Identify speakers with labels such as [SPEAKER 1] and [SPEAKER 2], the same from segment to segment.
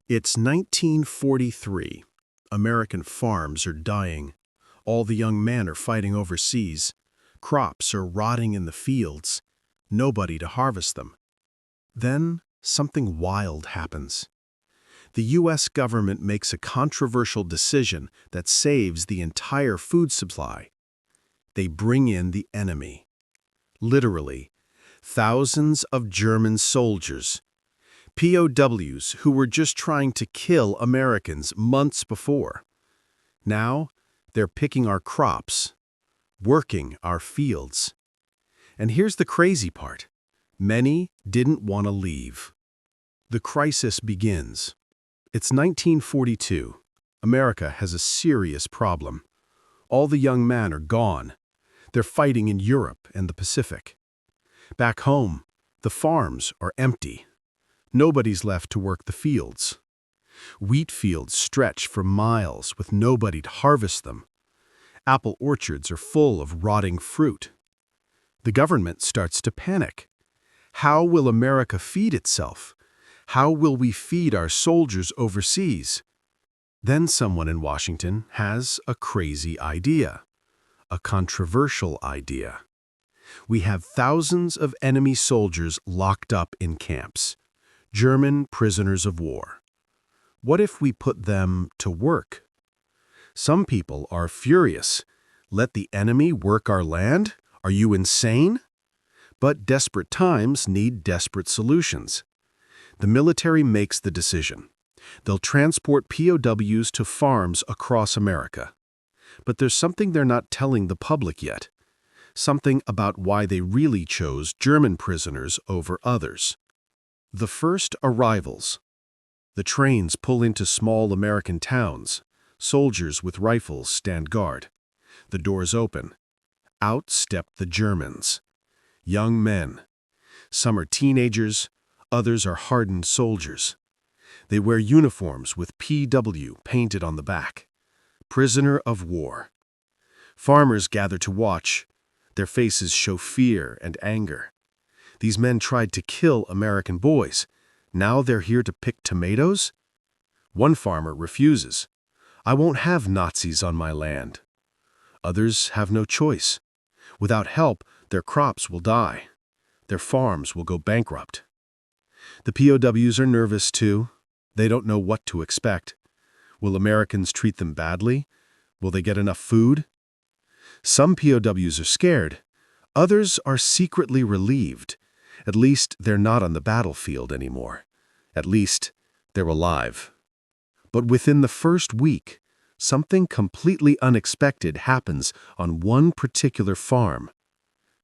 [SPEAKER 1] It's 1943. American farms are dying. All the young men are fighting overseas. Crops are rotting in the fields. Nobody to harvest them. Then something wild happens. The U.S. government makes a controversial decision that saves the entire food supply. They bring in the enemy. Literally, thousands of German soldiers, POWs who were just trying to kill Americans months before. Now, they're picking our crops, working our fields. And here's the crazy part. Many didn't want to leave. The crisis begins. It's 1942. America has a serious problem. All the young men are gone. They're fighting in Europe and the Pacific. Back home, the farms are empty. Nobody's left to work the fields. Wheat fields stretch for miles with nobody to harvest them. Apple orchards are full of rotting fruit. The government starts to panic. How will America feed itself? How will we feed our soldiers overseas? Then someone in Washington has a crazy idea, a controversial idea. We have thousands of enemy soldiers locked up in camps, German prisoners of war. What if we put them to work? Some people are furious. Let the enemy work our land? Are you insane? But desperate times need desperate solutions. The military makes the decision. They'll transport POWs to farms across America. But there's something they're not telling the public yet. Something about why they really chose German prisoners over others. The first arrivals. The trains pull into small American towns. Soldiers with rifles stand guard. The doors open. Out step the Germans. Young men. Some are teenagers, others are hardened soldiers. They wear uniforms with PW painted on the back. Prisoner of war. Farmers gather to watch. Their faces show fear and anger. These men tried to kill American boys. Now they're here to pick tomatoes? One farmer refuses. I won't have Nazis on my land. Others have no choice. Without help, their crops will die. Their farms will go bankrupt. The POWs are nervous too. They don't know what to expect. Will Americans treat them badly? Will they get enough food? Some POWs are scared. Others are secretly relieved. At least they're not on the battlefield anymore. At least they're alive. But within the first week, something completely unexpected happens on one particular farm.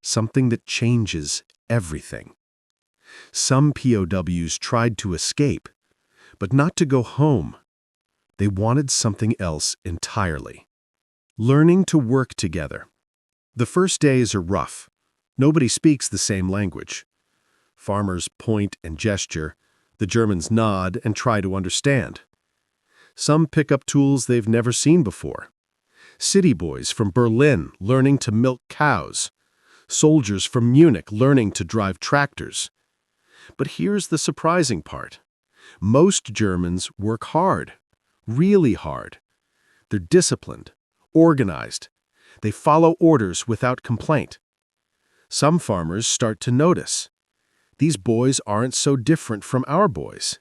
[SPEAKER 1] Something that changes everything. Some POWs tried to escape, but not to go home. They wanted something else entirely. Learning to work together. The first days are rough. Nobody speaks the same language. Farmers point and gesture. The Germans nod and try to understand. Some pick up tools they've never seen before. City boys from Berlin learning to milk cows. Soldiers from Munich learning to drive tractors. But here's the surprising part. Most Germans work hard, really hard. They're disciplined, organized. They follow orders without complaint. Some farmers start to notice. These boys aren't so different from our boys.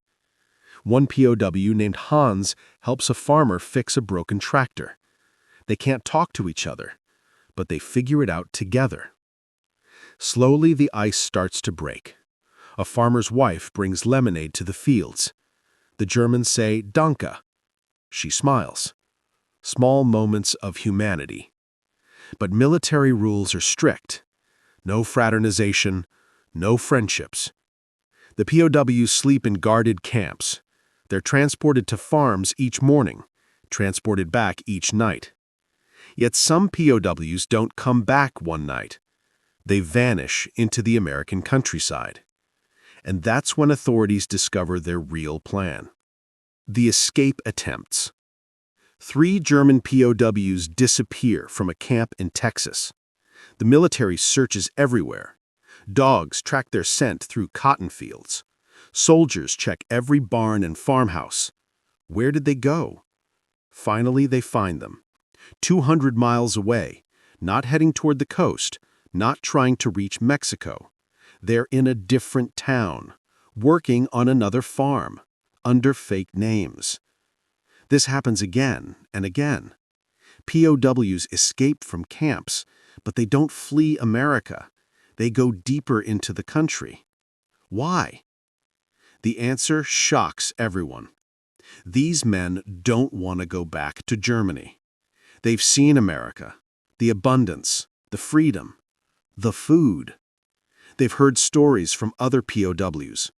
[SPEAKER 1] One POW named Hans helps a farmer fix a broken tractor. They can't talk to each other, but they figure it out together. Slowly, the ice starts to break. A farmer's wife brings lemonade to the fields. The Germans say, "Danke." She smiles. Small moments of humanity. But military rules are strict. No fraternization, no friendships. The POWs sleep in guarded camps. They're transported to farms each morning, transported back each night. Yet some POWs don't come back one night. They vanish into the American countryside. And that's when authorities discover their real plan. The escape attempts. 3 German POWs disappear from a camp in Texas. The military searches everywhere. Dogs track their scent through cotton fields. Soldiers check every barn and farmhouse. Where did they go? Finally, they find them. 200 miles away, not heading toward the coast, not trying to reach Mexico. They're in a different town, working on another farm, under fake names. This happens again and again. POWs escape from camps, but they don't flee America. They go deeper into the country. Why? The answer shocks everyone. These men don't want to go back to Germany. They've seen America, the abundance, the freedom, the food. They've heard stories from other POWs.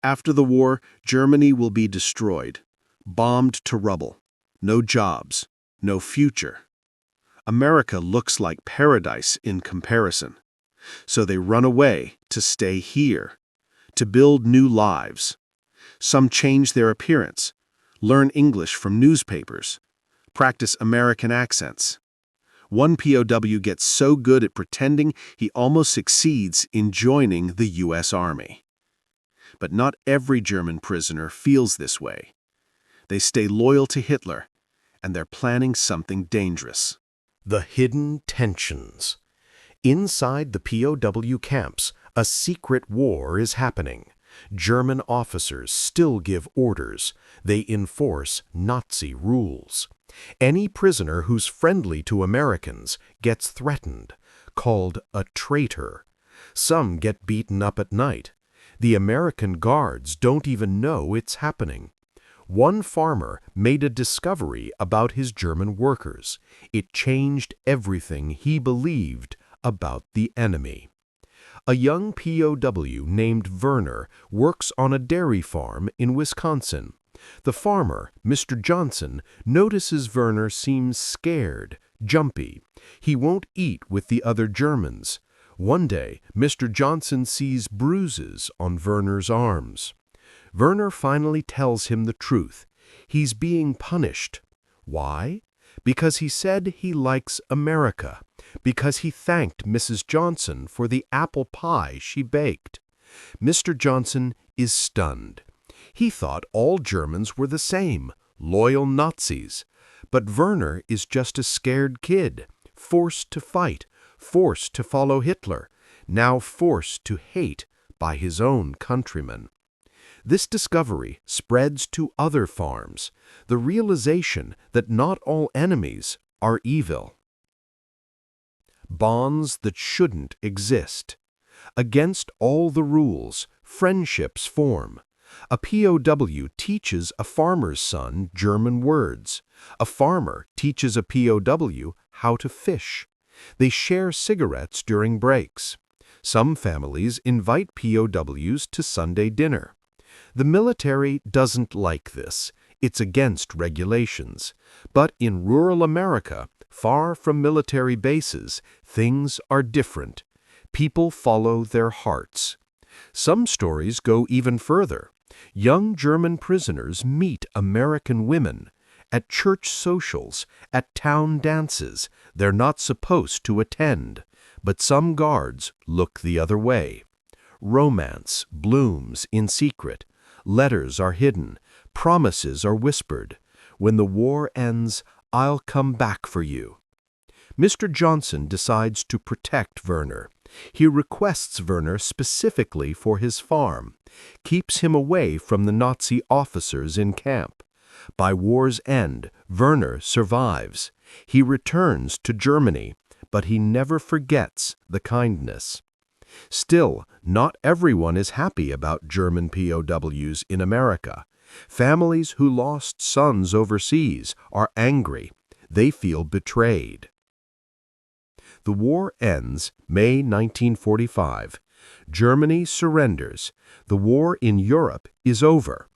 [SPEAKER 1] After the war, Germany will be destroyed, bombed to rubble, no jobs, no future. America looks like paradise in comparison. So they run away to stay here, to build new lives. Some change their appearance, learn English from newspapers, practice American accents. One POW gets so good at pretending he almost succeeds in joining the U.S. Army. But not every German prisoner feels this way. They stay loyal to Hitler, and they're planning something dangerous.
[SPEAKER 2] The hidden tensions. Inside the POW camps, a secret war is happening. German officers still give orders. They enforce Nazi rules. Any prisoner who's friendly to Americans gets threatened, called a traitor. Some get beaten up at night. The American guards don't even know it's happening. One farmer made a discovery about his German workers. It changed everything he believed about the enemy. A young POW named Werner works on a dairy farm in Wisconsin. The farmer, Mr. Johnson, notices Werner seems scared, jumpy. He won't eat with the other Germans. One day, Mr. Johnson sees bruises on Werner's arms. Werner finally tells him the truth. He's being punished. Why? Because he said he likes America. Because he thanked Mrs. Johnson for the apple pie she baked. Mr. Johnson is stunned. He thought all Germans were the same, loyal Nazis. But Werner is just a scared kid, forced to fight, forced to follow Hitler, now forced to hate by his own countrymen. This discovery spreads to other farms, the realization that not all enemies are evil. Bonds that shouldn't exist. Against all the rules, friendships form. A POW teaches a farmer's son German words. A farmer teaches a POW how to fish. They share cigarettes during breaks. Some families invite POWs to Sunday dinner. The military doesn't like this. It's against regulations. But in rural America, far from military bases, things are different. People follow their hearts. Some stories go even further. Young German prisoners meet American women. At church socials, at town dances, they're not supposed to attend. But some guards look the other way. Romance blooms in secret. Letters are hidden. Promises are whispered. When the war ends, I'll come back for you. Mr. Johnson decides to protect Werner. He requests Werner specifically for his farm, keeps him away from the Nazi officers in camp. By war's end, Werner survives. He returns to Germany, but he never forgets the kindness. Still, not everyone is happy about German POWs in America. Families who lost sons overseas are angry. They feel betrayed. The war ends May 1945. Germany surrenders. The war in Europe is over.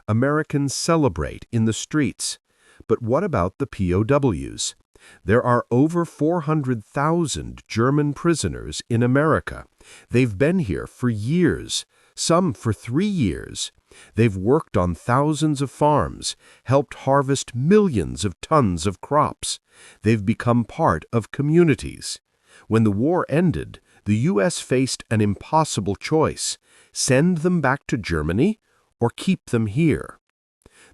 [SPEAKER 2] Americans celebrate in the streets. But what about the POWs? There are over 400,000 German prisoners in America. They've been here for years, some for 3 years. They've worked on thousands of farms, helped harvest millions of tons of crops. They've become part of communities. When the war ended, The U.S. faced an impossible choice: send them back to Germany or keep them here.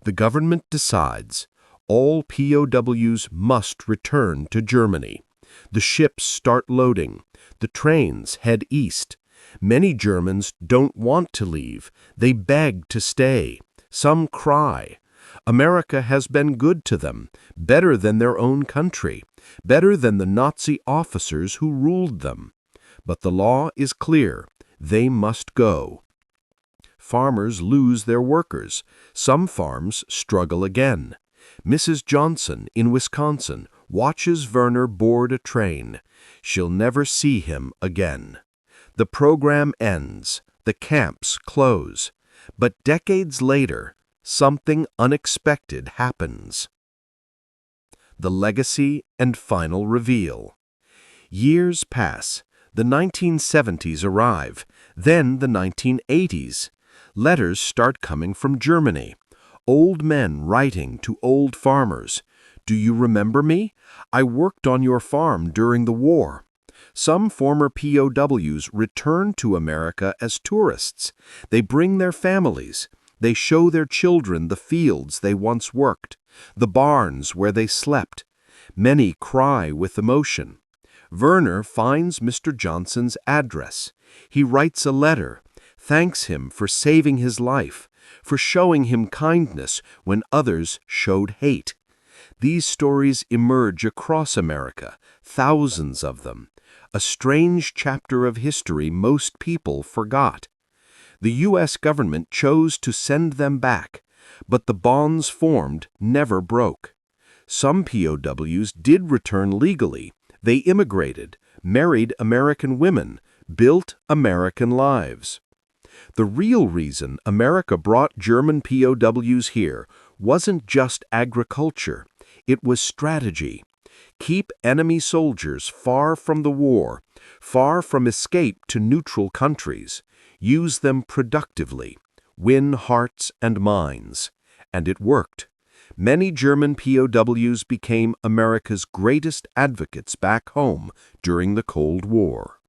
[SPEAKER 2] The government decides all POWs must return to Germany. The ships start loading. The trains head east. Many Germans don't want to leave. They beg to stay. Some cry. America has been good to them, better than their own country, better than the Nazi officers who ruled them. But the law is clear. They must go. Farmers lose their workers. Some farms struggle again. Mrs. Johnson in Wisconsin watches Werner board a train. She'll never see him again. The program ends. The camps close. But decades later, something unexpected happens. The legacy and final reveal. Years pass. The 1970s arrive. Then the 1980s. Letters start coming from Germany. Old men writing to old farmers. Do you remember me? I worked on your farm during the war. Some former POWs return to America as tourists. They bring their families. They show their children the fields they once worked, the barns where they slept. Many cry with emotion. Werner finds Mr. Johnson's address. He writes a letter, thanks him for saving his life, for showing him kindness when others showed hate. These stories emerge across America, thousands of them, a strange chapter of history most people forgot. The U.S. government chose to send them back, but the bonds formed never broke. Some POWs did return legally. They immigrated, married American women, built American lives. The real reason America brought German POWs here wasn't just agriculture. It was strategy. Keep enemy soldiers far from the war, far from escape to neutral countries. Use them productively. Win hearts and minds. And it worked. Many German POWs became America's greatest advocates back home during the Cold War.